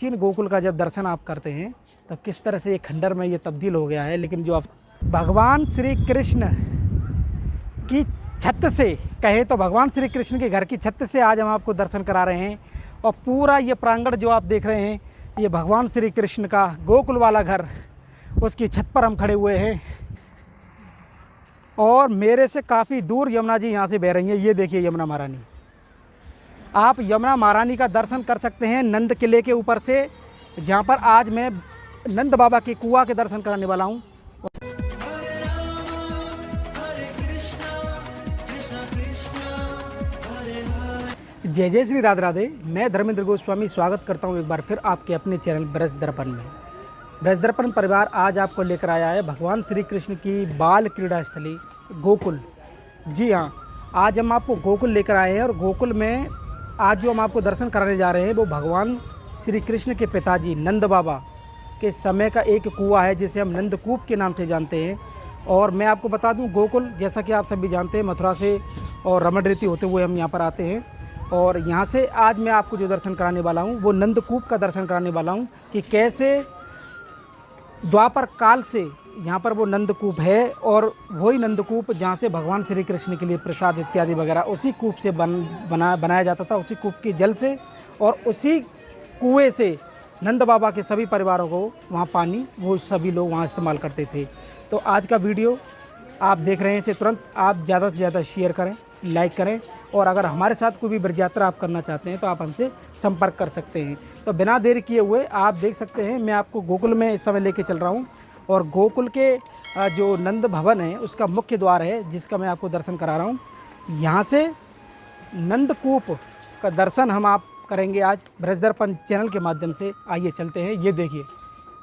प्राचीन गोकुल का जब दर्शन आप करते हैं तो किस तरह से ये खंडर में ये तब्दील हो गया है। लेकिन जो भगवान श्री कृष्ण की छत से कहे तो भगवान श्री कृष्ण के घर की छत से आज हम आपको दर्शन करा रहे हैं। और पूरा ये प्रांगण जो आप देख रहे हैं ये भगवान श्री कृष्ण का गोकुल वाला घर, उसकी छत पर हम खड़े हुए हैं। और मेरे से काफ़ी दूर यमुना जी यहाँ से बह रही हैं। ये देखिए यमुना महारानी, आप यमुना महारानी का दर्शन कर सकते हैं नंद किले के ऊपर से, जहाँ पर आज मैं नंद बाबा के कुआं के दर्शन कराने वाला हूँ। जय जय श्री राधे राधे। मैं धर्मेंद्र गोस्वामी स्वागत करता हूँ एक बार फिर आपके अपने चैनल ब्रज दर्पण में। ब्रज दर्पण परिवार आज आपको लेकर आया है भगवान श्री कृष्ण की बाल क्रीड़ा स्थली गोकुल। जी हाँ, आज हम आपको गोकुल लेकर आए हैं और गोकुल में आज जो हम आपको दर्शन कराने जा रहे हैं वो भगवान श्री कृष्ण के पिताजी नंद बाबा के समय का एक कुआं है जिसे हम नंदकूप के नाम से जानते हैं। और मैं आपको बता दूं, गोकुल जैसा कि आप सभी जानते हैं मथुरा से और रमण रीति होते हुए हम यहाँ पर आते हैं। और यहाँ से आज मैं आपको जो दर्शन कराने वाला हूँ वो नंदकूप का दर्शन कराने वाला हूँ कि कैसे द्वापर काल से यहाँ पर वो नंदकूप है। और वही नंदकूप जहाँ से भगवान श्री कृष्ण के लिए प्रसाद इत्यादि वगैरह उसी कूप से बनाया जाता था, उसी कूप के जल से। और उसी कुएं से नंद बाबा के सभी परिवारों को वहाँ पानी वो सभी लोग वहाँ इस्तेमाल करते थे। तो आज का वीडियो आप देख रहे हैं, इसे तुरंत आप ज़्यादा से ज़्यादा शेयर करें, लाइक करें। और अगर हमारे साथ कोई भी ब्रज यात्रा आप करना चाहते हैं तो आप हमसे संपर्क कर सकते हैं। तो बिना देरी किए हुए आप देख सकते हैं मैं आपको गोकुल में इस समय लेके चल रहा हूँ। और गोकुल के जो नंद भवन है उसका मुख्य द्वार है जिसका मैं आपको दर्शन करा रहा हूँ। यहाँ से नंदकूप का दर्शन हम आप करेंगे आज ब्रज दर्पण चैनल के माध्यम से। आइए चलते हैं। ये देखिए,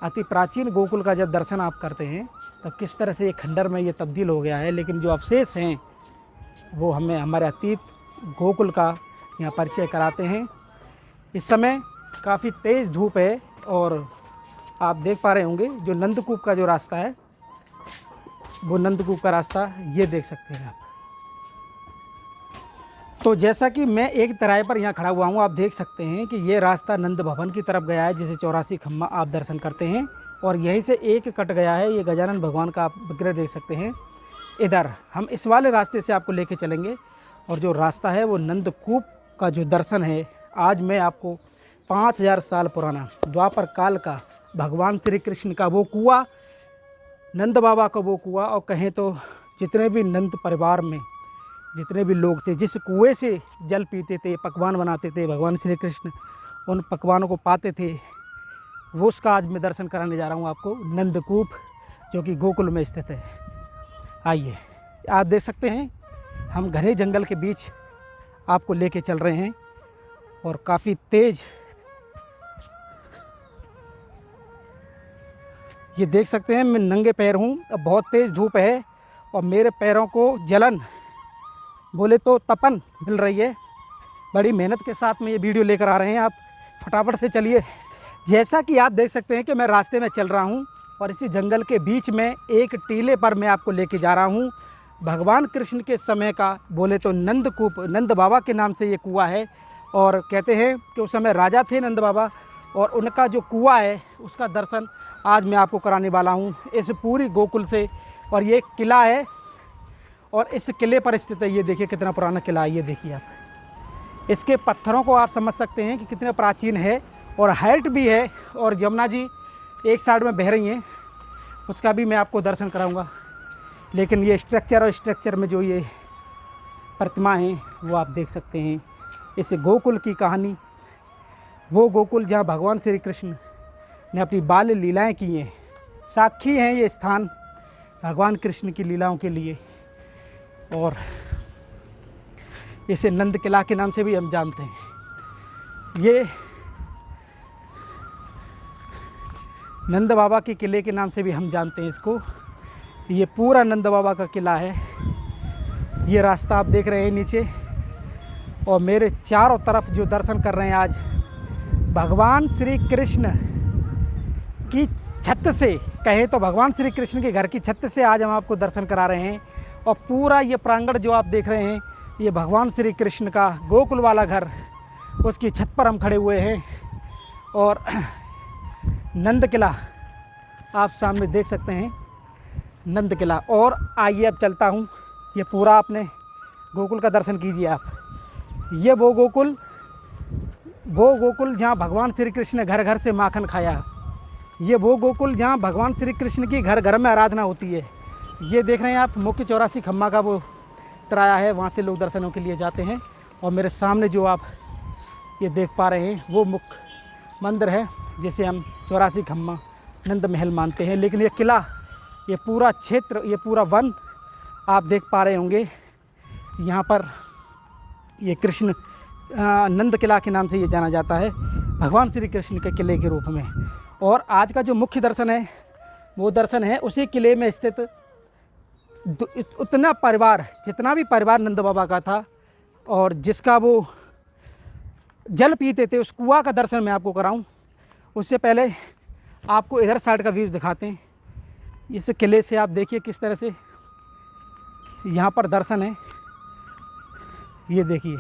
अति प्राचीन गोकुल का जब दर्शन आप करते हैं तो किस तरह से ये खंडर में ये तब्दील हो गया है। लेकिन जो अवशेष हैं वो हमें हमारे अतीत गोकुल का यहाँ परिचय कराते हैं। इस समय काफ़ी तेज़ धूप है और आप देख पा रहे होंगे जो नंदकूप का जो रास्ता है वो नंदकूप का रास्ता ये देख सकते हैं आप। तो जैसा कि मैं एक तराई पर यहाँ खड़ा हुआ हूँ, आप देख सकते हैं कि ये रास्ता नंद भवन की तरफ गया है जिसे 84 खम्मा आप दर्शन करते हैं। और यहीं से एक कट गया है, ये गजानन भगवान का आप विग्रह देख सकते हैं। इधर हम इस वाले रास्ते से आपको लेके चलेंगे और जो रास्ता है वो नंदकूप का जो दर्शन है आज मैं आपको 5000 साल पुराना द्वापर काल का भगवान श्री कृष्ण का वो कुआं, नंद बाबा का वो कुआं, और कहें तो जितने भी नंद परिवार में जितने भी लोग थे जिस कुएं से जल पीते थे, पकवान बनाते थे भगवान श्री कृष्ण, उन पकवानों को पाते थे, वो उसका आज मैं दर्शन कराने जा रहा हूँ आपको। नंदकूप जो कि गोकुल में स्थित है। आइए, आप देख सकते हैं हम घने जंगल के बीच आपको लेके चल रहे हैं और काफ़ी तेज़ ये देख सकते हैं मैं नंगे पैर हूँ। अब बहुत तेज़ धूप है और मेरे पैरों को जलन बोले तो तपन मिल रही है। बड़ी मेहनत के साथ में ये वीडियो लेकर आ रहे हैं, आप फटाफट से चलिए। जैसा कि आप देख सकते हैं कि मैं रास्ते में चल रहा हूँ और इसी जंगल के बीच में एक टीले पर मैं आपको लेके जा रहा हूँ। भगवान कृष्ण के समय का बोले तो नंदकूप, नंद बाबा के नाम से ये कुआं है। और कहते हैं कि उस समय राजा थे नंद बाबा और उनका जो कुआं है उसका दर्शन आज मैं आपको कराने वाला हूँ इस पूरी गोकुल से। और ये किला है और इस किले पर स्थित है। ये देखिए कितना पुराना किला है, ये देखिए आप। इसके पत्थरों को आप समझ सकते हैं कि कितने प्राचीन है और हाइट भी है। और यमुना जी एक साइड में बह रही हैं, उसका भी मैं आपको दर्शन कराऊंगा। लेकिन ये स्ट्रक्चर में जो ये प्रतिमा हैं वो आप देख सकते हैं। इस गोकुल की कहानी, वो गोकुल जहाँ भगवान श्री कृष्ण ने अपनी बाल लीलाएं की हैं, साक्षी हैं ये स्थान भगवान कृष्ण की लीलाओं के लिए। और इसे नंद किला के नाम से भी हम जानते हैं। ये नंद बाबा के किले के नाम से भी हम जानते हैं इसको। ये पूरा नंद बाबा का किला है। ये रास्ता आप देख रहे हैं नीचे और मेरे चारों तरफ जो दर्शन कर रहे हैं आज भगवान श्री कृष्ण की छत से कहे तो भगवान श्री कृष्ण के घर की छत से आज हम आपको दर्शन करा रहे हैं। और पूरा ये प्रांगण जो आप देख रहे हैं ये भगवान श्री कृष्ण का गोकुल वाला घर, उसकी छत पर हम खड़े हुए हैं। और नंद किला आप सामने देख सकते हैं, नंद किला। और आइए अब चलता हूँ, ये पूरा आपने गोकुल का दर्शन कीजिए आप। ये वो गोकुल जहाँ भगवान श्री कृष्ण ने घर घर से माखन खाया। ये वो गोकुल जहाँ भगवान श्री कृष्ण की घर घर में आराधना होती है। ये देख रहे हैं आप, मुख्य 84 खम्मा का वो तराया है, वहाँ से लोग दर्शनों के लिए जाते हैं। और मेरे सामने जो आप ये देख पा रहे हैं वो मुख्य मंदिर है, जिसे हम 84 खम्मा नंद महल मानते हैं। लेकिन ये किला, ये पूरा क्षेत्र, ये पूरा वन आप देख पा रहे होंगे, यहाँ पर ये कृष्ण नंद किला के नाम से ये जाना जाता है, भगवान श्री कृष्ण के किले के रूप में। और आज का जो मुख्य दर्शन है वो दर्शन है उसी किले में स्थित उतना परिवार, जितना भी परिवार नंद बाबा का था और जिसका वो जल पीते थे, उस कुआं का दर्शन मैं आपको कराऊं। उससे पहले आपको इधर साइड का व्यू दिखाते हैं। इस किले से आप देखिए किस तरह से यहाँ पर दर्शन है। ये देखिए,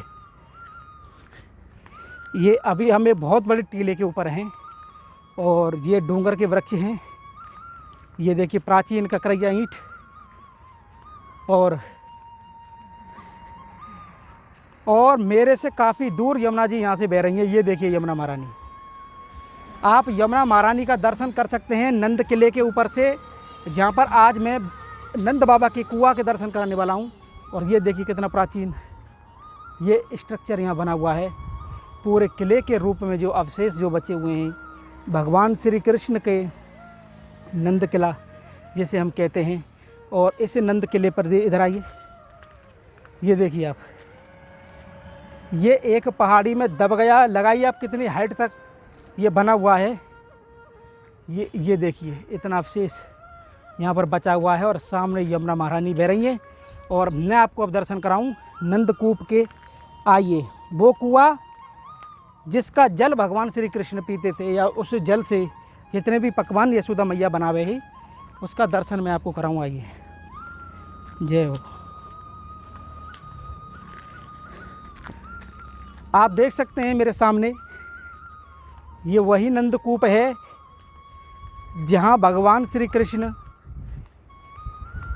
ये अभी हम एक बहुत बड़े टीले के ऊपर हैं और ये डूंगर के वृक्ष हैं। ये देखिए प्राचीन ककरैया ईंट, और मेरे से काफ़ी दूर यमुना जी यहाँ से बह रही हैं। ये देखिए यमुना महारानी, आप यमुना महारानी का दर्शन कर सकते हैं नंद किले के ऊपर से, जहाँ पर आज मैं नंद बाबा के कुआं के दर्शन कराने वाला हूँ। और ये देखिए कितना प्राचीन ये स्ट्रक्चर यहाँ बना हुआ है, पूरे किले के रूप में जो अवशेष जो बचे हुए हैं, भगवान श्री कृष्ण के नंद किला जिसे हम कहते हैं। और इस नंद किले पर इधर आइए, ये देखिए आप, ये एक पहाड़ी में दब गया, लगाइए आप कितनी हाइट तक ये बना हुआ है। ये देखिए इतना अवशेष यहाँ पर बचा हुआ है और सामने यमुना महारानी बह रही हैं। और मैं आपको अब दर्शन कराऊं नंदकूप के। आइए, वो कुआं जिसका जल भगवान श्री कृष्ण पीते थे, या उस जल से जितने भी पकवान यशोदा मैया बनावे हैं, उसका दर्शन मैं आपको कराऊं। आइए, जय हो। आप देख सकते हैं मेरे सामने, ये वही नंदकूप है जहाँ भगवान श्री कृष्ण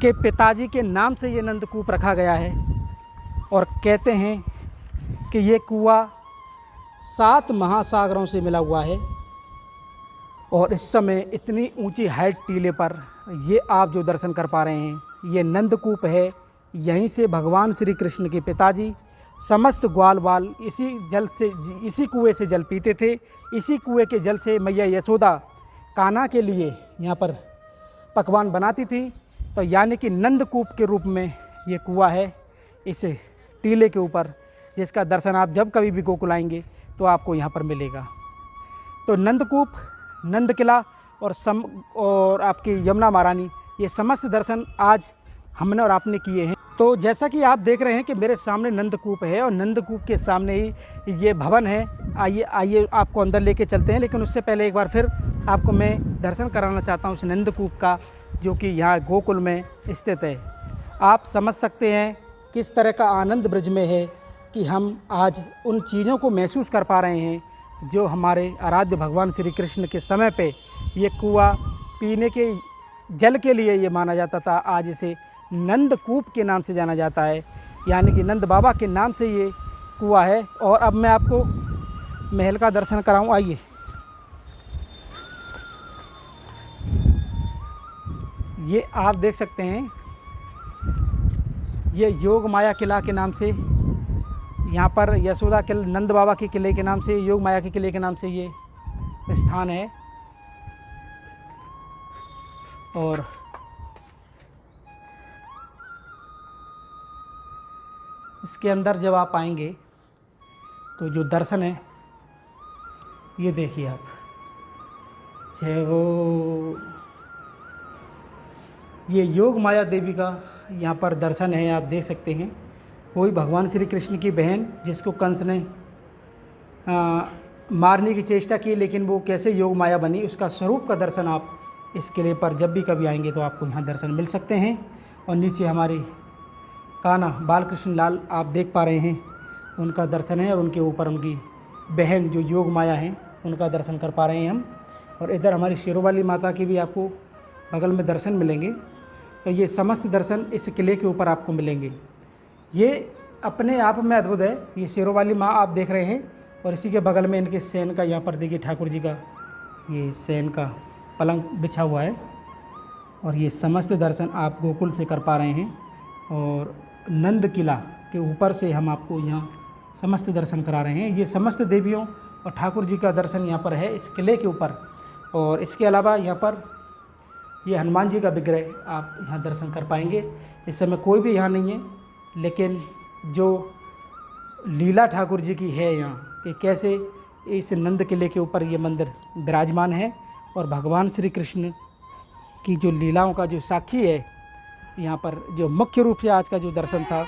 के पिताजी के नाम से ये नंदकूप रखा गया है। और कहते हैं कि ये कुआं 7 महासागरों से मिला हुआ है। और इस समय इतनी ऊंची हाइट टीले पर ये आप जो दर्शन कर पा रहे हैं, ये नंदकूप है। यहीं से भगवान श्री कृष्ण के पिताजी समस्त ग्वाल बाल इसी कुएं से जल पीते थे। इसी कुएं के जल से मैया यशोदा कान्हा के लिए यहाँ पर पकवान बनाती थी। तो यानी कि नंदकूप के रूप में ये कुआं है इस टीले के ऊपर, जिसका दर्शन आप जब कभी भी गोकुल आएंगे तो आपको यहाँ पर मिलेगा। तो नंदकूप, नंद किला और आपकी यमुना महारानी, ये समस्त दर्शन आज हमने और आपने किए हैं। तो जैसा कि आप देख रहे हैं कि मेरे सामने नंदकूप है और नंदकूप के सामने ही ये भवन है। आइए आपको अंदर लेके चलते हैं। लेकिन उससे पहले एक बार फिर आपको मैं दर्शन कराना चाहता हूँ उस नंदकूप का, जो कि यहाँ गोकुल में स्थित है। आप समझ सकते हैं किस तरह का आनंद ब्रज में है कि हम आज उन चीज़ों को महसूस कर पा रहे हैं जो हमारे आराध्य भगवान श्री कृष्ण के समय पे ये कुआं पीने के जल के लिए ये माना जाता था। आज इसे नंदकूप के नाम से जाना जाता है, यानी कि नंद बाबा के नाम से ये कुआं है। और अब मैं आपको महल का दर्शन कराऊं। आइए, ये आप देख सकते हैं, ये योग माया किला के नाम से, यहाँ पर यशोदा किला, नंद बाबा के किले के नाम से, योग माया के किले के नाम से ये स्थान है। और इसके अंदर जब आप आएंगे तो जो दर्शन है ये देखिए आप, जय हो। ये योग माया देवी का यहाँ पर दर्शन है, आप देख सकते हैं। वही भगवान श्री कृष्ण की बहन जिसको कंस ने मारने की चेष्टा की, लेकिन वो कैसे योग माया बनी, उसका स्वरूप का दर्शन आप इस किले पर जब भी कभी आएंगे तो आपको यहाँ दर्शन मिल सकते हैं। और नीचे हमारे कान्हा बालकृष्ण लाल आप देख पा रहे हैं, उनका दर्शन है। और उनके ऊपर उनकी बहन जो योग माया हैं उनका दर्शन कर पा रहे हैं हम। और इधर हमारी शेरों वाली माता की भी आपको बगल में दर्शन मिलेंगे। तो ये समस्त दर्शन इस किले के ऊपर आपको मिलेंगे। ये अपने आप में अद्भुत है। ये शेरों वाली माँ आप देख रहे हैं और इसी के बगल में इनके शयन का, यहाँ पर देखिए ठाकुर जी का ये शयन का पलंग बिछा हुआ है। और ये समस्त दर्शन आप गोकुल से कर पा रहे हैं। और नंद किला के ऊपर से हम आपको यहाँ समस्त दर्शन करा रहे हैं। ये समस्त देवियों और ठाकुर जी का दर्शन यहाँ पर है इस किले के ऊपर। और इसके अलावा यहाँ पर ये हनुमान जी का विग्रह आप यहाँ दर्शन कर पाएंगे। इस समय कोई भी यहाँ नहीं है, लेकिन जो लीला ठाकुर जी की है यहाँ कि कैसे इस नंद किले के ऊपर ये मंदिर विराजमान है और भगवान श्री कृष्ण की जो लीलाओं का जो साक्षी है यहाँ पर, जो मुख्य रूप से आज का जो दर्शन था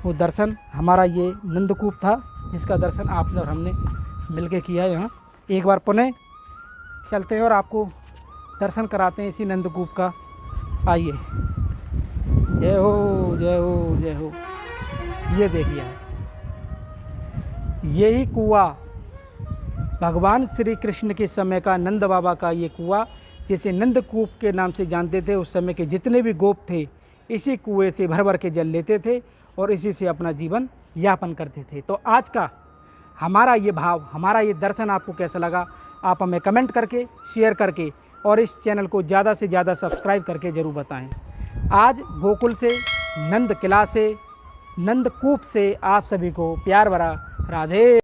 वो दर्शन हमारा ये नंदकूप था, जिसका दर्शन आपने और हमने मिलके किया यहाँ। एक बार पुनः चलते हैं और आपको दर्शन कराते हैं इसी नंदकूप का। आइए। जय हो जय हो जय हो। ये देखिए, यही कुआं भगवान श्री कृष्ण के समय का नंद बाबा का ये कुआं, जिसे नंदकूप के नाम से जानते थे। उस समय के जितने भी गोप थे इसी कुएं से भर भर के जल लेते थे और इसी से अपना जीवन यापन करते थे। तो आज का हमारा ये भाव, हमारा ये दर्शन आपको कैसा लगा, आप हमें कमेंट करके, शेयर करके और इस चैनल को ज़्यादा से ज़्यादा सब्सक्राइब करके ज़रूर बताएं। आज गोकुल से, नंद किला से, नंदकूप से आप सभी को प्यार भरा राधे।